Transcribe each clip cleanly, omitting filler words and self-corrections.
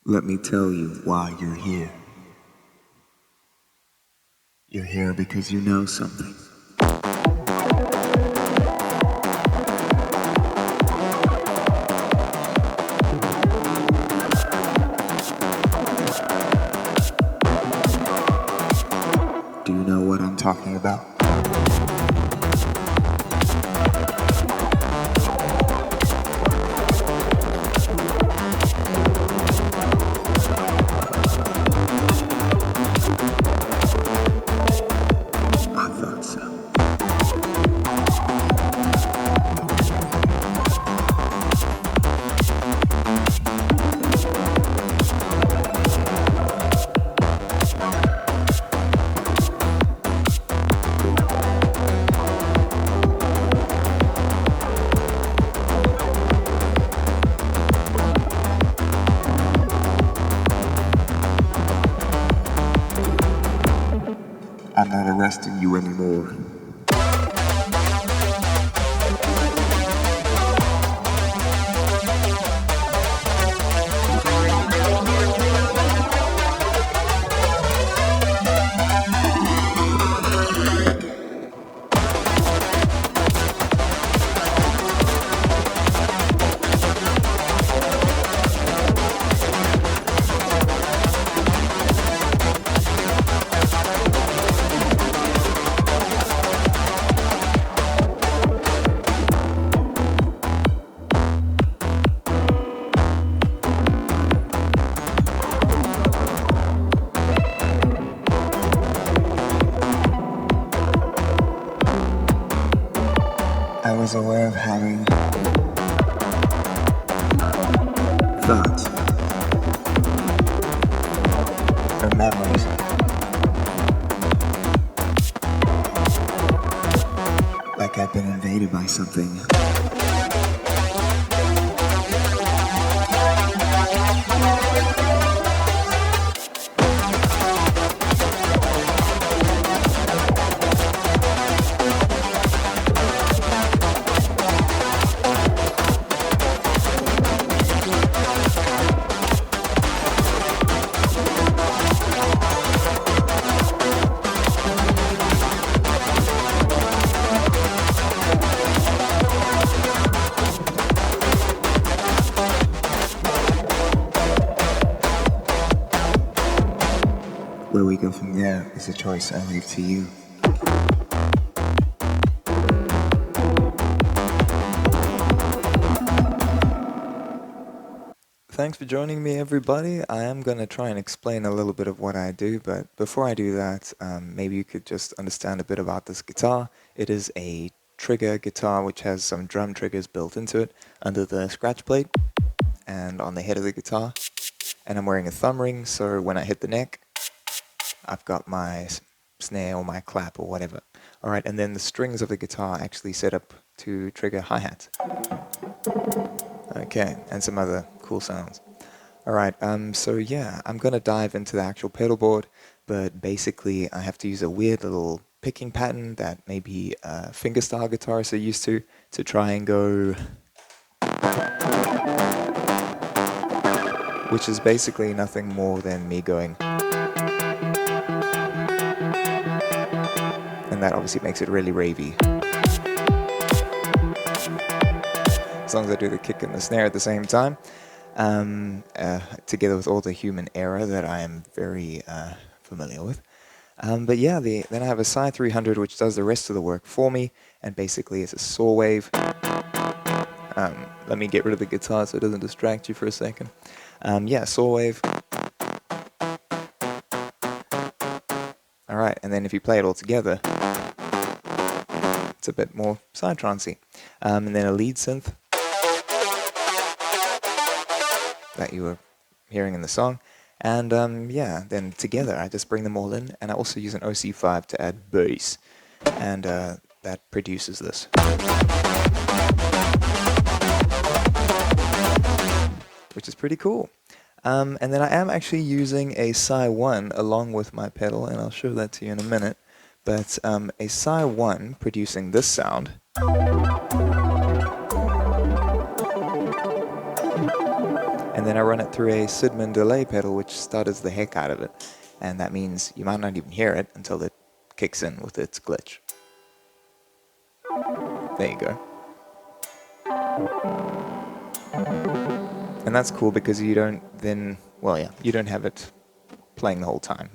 Let me tell you why you're here. You're here because you know something. Do you know what I'm talking about? I'm not arresting you anymore. I was aware of having thoughts or memories. Like I've been invaded by something. Where we go from there is a choice I leave to you. Thanks for joining me, everybody. I am going to try and explain a little bit of what I do, but before I do that, maybe you could just understand a bit about this guitar. It is a trigger guitar which has some drum triggers built into it under the scratch plate and on the head of the guitar. And I'm wearing a thumb ring, so when I hit the neck, I've got my snare or my clap or whatever. Alright, and then the strings of the guitar actually set up to trigger hi-hats. Okay, and some other cool sounds. Alright, so yeah, I'm gonna dive into the actual pedal board, but basically I have to use a weird little picking pattern that maybe fingerstyle guitarists are used to try and go, which is basically nothing more than me going, and that obviously makes it really ravey. As long as I do the kick and the snare at the same time, together with all the human error that I am very familiar with. But yeah, then I have a Psy-300 which does the rest of the work for me, and basically it's a saw wave. Let me get rid of the guitar so it doesn't distract you for a second. Yeah, saw wave. Alright, and then if you play it all together, it's a bit more psytrancey. And then a lead synth that you were hearing in the song. And yeah, then together I just bring them all in, and I also use an OC5 to add bass. And that produces this. Which is pretty cool. And then I am actually using a Psy1 along with my pedal, and I'll show that to you in a minute. But a Psy1 producing this sound. And and then I run it through a SIDMAN delay pedal, which stutters the heck out of it. And that means you might not even hear it until it kicks in with its glitch. There you go. And that's cool because you don't then, well, yeah, you don't have it playing the whole time.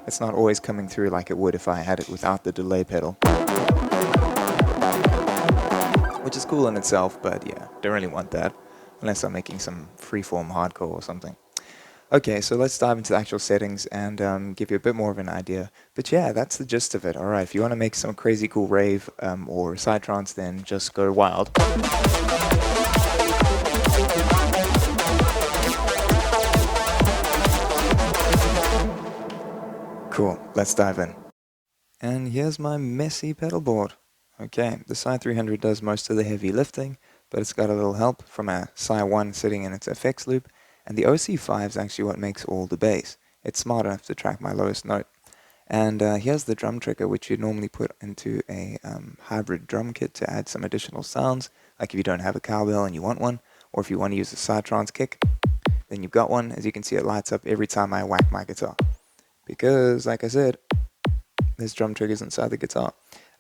It's not always coming through like it would if I had it without the delay pedal. Which is cool in itself, but yeah, don't really want that unless I'm making some freeform hardcore or something. Okay, so let's dive into the actual settings and give you a bit more of an idea. But yeah, that's the gist of it. Alright, if you want to make some crazy cool rave or psytrance, then just go wild. Cool, let's dive in. And here's my messy pedal board. Okay, the Psy-300 does most of the heavy lifting, but it's got a little help from a Psy-1 sitting in its effects loop, and the OC5 is actually what makes all the bass. It's smart enough to track my lowest note. And here's the drum trigger, which you'd normally put into a hybrid drum kit to add some additional sounds, like if you don't have a cowbell and you want one, or if you want to use a Psytrance kick, then you've got one. As you can see, it lights up every time I whack my guitar. Because, like I said, there's drum triggers inside the guitar.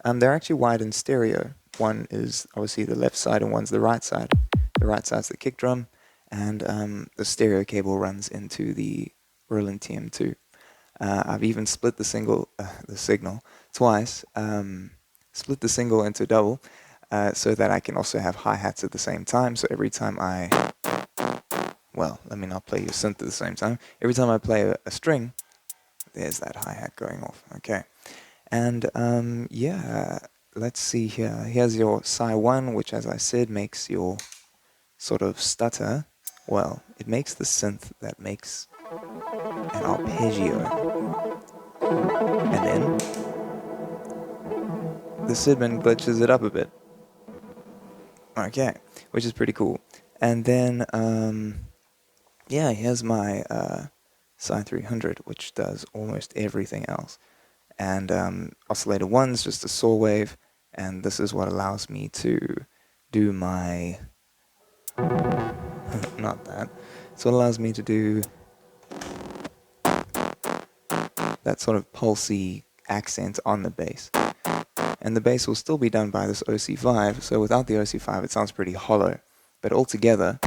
They're actually wired in stereo. One is obviously the left side and one's the right side. The right side's the kick drum, and the stereo cable runs into the Roland TM-2. I've even split the signal twice, split the single into double, so that I can also have hi-hats at the same time. So every time well, let me not play your synth at the same time. Every time I play a string, there's that hi-hat going off. Okay. And yeah, let's see here. Here's your Psy-1, which, as I said, makes your sort of stutter. Well, it makes the synth that makes an arpeggio. And then the SIDMAN glitches it up a bit. Okay, which is pretty cool. And then, yeah, here's my Psy-300, which does almost everything else. And oscillator 1's just a saw wave, and this is what allows me to do my not that. It's what allows me to do that sort of pulsy accent on the bass. And the bass will still be done by this OC5, so without the OC5 it sounds pretty hollow. But altogether,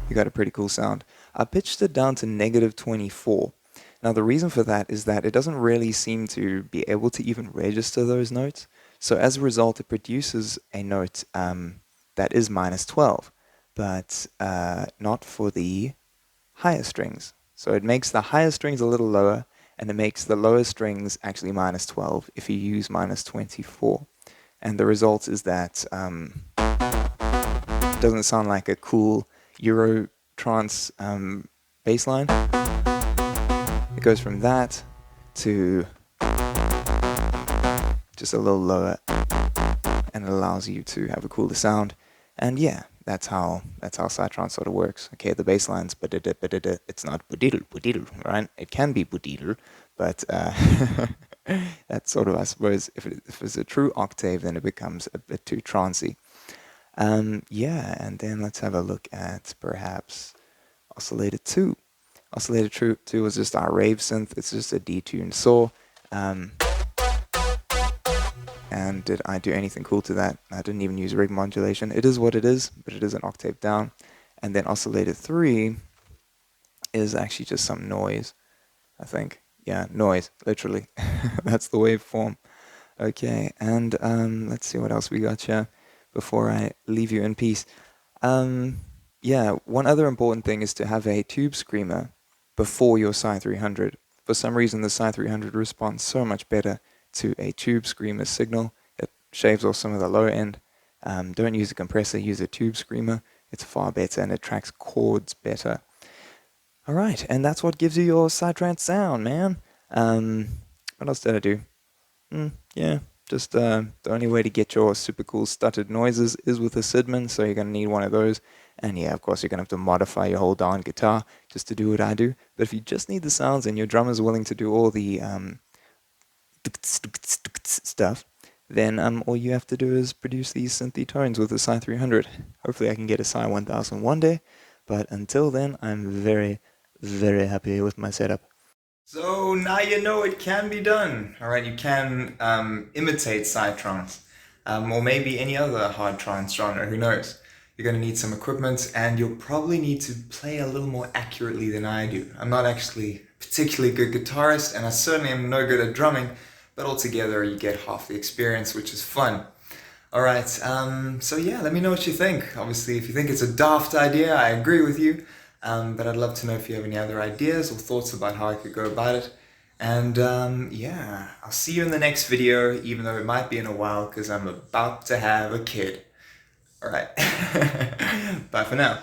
you got a pretty cool sound. I pitched it down to -24. Now the reason for that is that it doesn't really seem to be able to even register those notes. So as a result, it produces a note that is -12, but not for the higher strings. So it makes the higher strings a little lower, and it makes the lower strings actually -12 if you use -24. And the result is that it doesn't sound like a cool Euro trance bass line. It goes from that to just a little lower, and it allows you to have a cooler sound. And yeah, that's how Psytrance sort of works. Okay, the bass line's it's not budiddle, right? It can be budiddle, but that's sort of, I suppose, if it's a true octave, then it becomes a bit too trancey. Yeah, and then let's have a look at perhaps oscillator 2. Oscillator 2 was just our rave synth. It's just a detuned saw. And did I do anything cool to that? I didn't even use rig modulation. It is what it is, but it is an octave down. And then oscillator 3 is actually just some noise, I think. Yeah, noise, literally. That's the waveform. Okay, and let's see what else we got here before I leave you in peace. Yeah, one other important thing is to have a tube screamer before your Psy-300. For some reason, the Psy-300 responds so much better to a tube screamer signal. It shaves off some of the low end. Don't use a compressor, use a tube screamer. It's far better and it tracks chords better. Alright, and that's what gives you your Psytrance sound, man. What else did I do? Yeah, just the only way to get your super cool stuttered noises is with a SIDMAN, so you're going to need one of those. And yeah, of course, you're going to have to modify your whole darn guitar just to do what I do. But if you just need the sounds and your drummer's willing to do all the stuff, then all you have to do is produce these synthy tones with the Psy-300. Hopefully I can get a Psy-1000 one day, but until then I'm very, very happy with my setup. So now you know it can be done. Alright, you can imitate Psytrance, or maybe any other hard trance genre, who knows. You're going to need some equipment, and you'll probably need to play a little more accurately than I do. I'm not actually a particularly good guitarist, and I certainly am no good at drumming, but altogether you get half the experience, which is fun. Alright, so yeah, let me know what you think. Obviously, if you think it's a daft idea, I agree with you, but I'd love to know if you have any other ideas or thoughts about how I could go about it. And yeah, I'll see you in the next video, even though it might be in a while, because I'm about to have a kid. Alright, bye for now.